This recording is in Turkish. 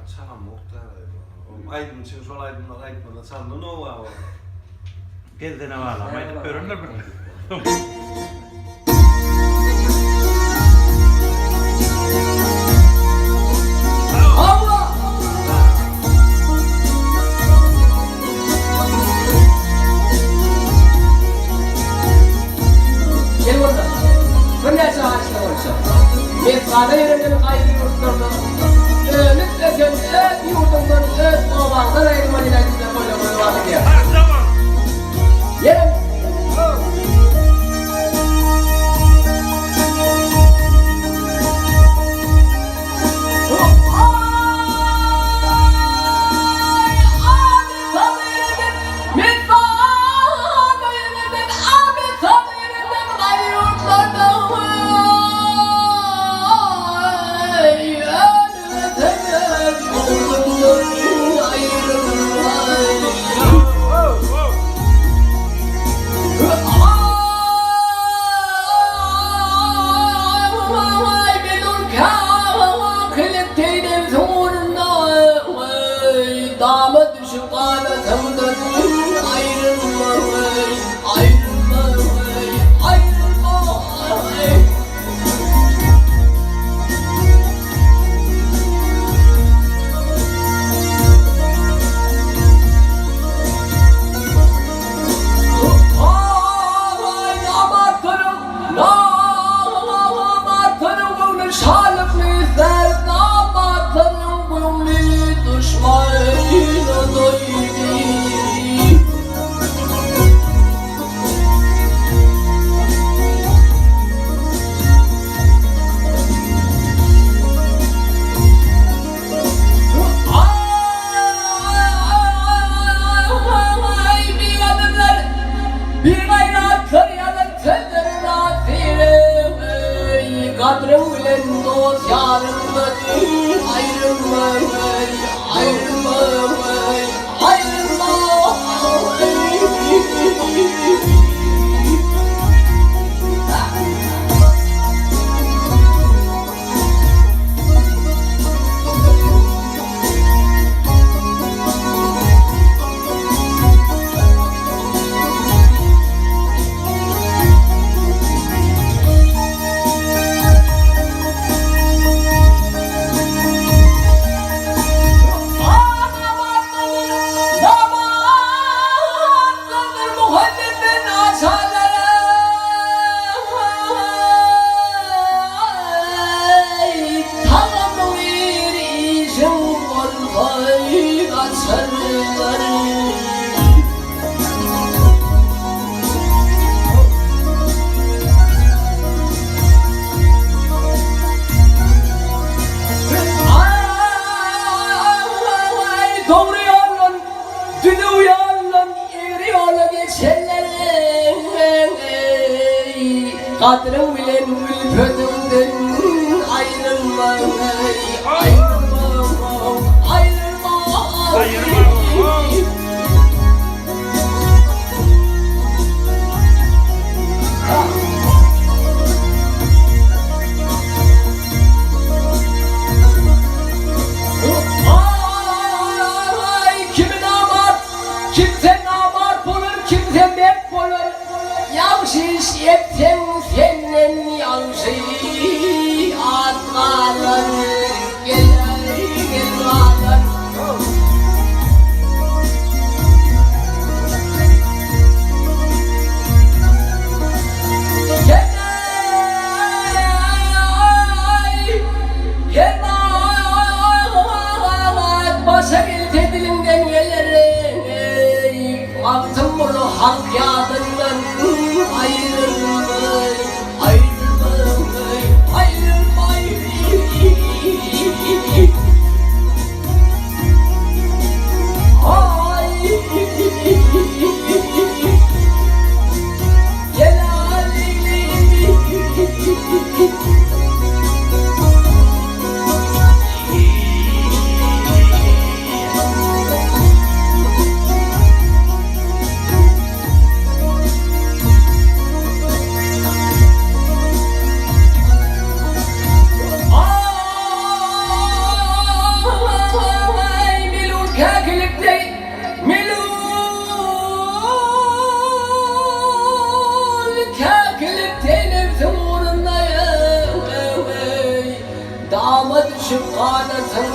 차가 먹잖아요. 아이들 지금 sol aydınlar aydınlar sandı ne var? Kendine bağlamaydı, görünür mü? Gel burada. Ben ne çağırışına konuşacağım. Ben kahve yönetimi kaygı yurtlarına ömütle gönlü yurdumdan öz oğlandan ayrılman ilacıyla böyle vakit ya. Yerim. Dama düşüp ağlatamdan ayrılma vay, ayrılma vay, ayrılma vay. Ay amatörüm, amatörüm bunu şalıp izler, amatörüm bunu düşman. Bir bayraklar yalan tellerin atire kadrım ile dost yarımdan ayrılma ayrılma ayrılma Kadrım ile ülfetimden ayrılma ayrılma ayrılma ay kimi damat kimse damat bulur kimse mek bulur yavşiş etsen senin Şu adetini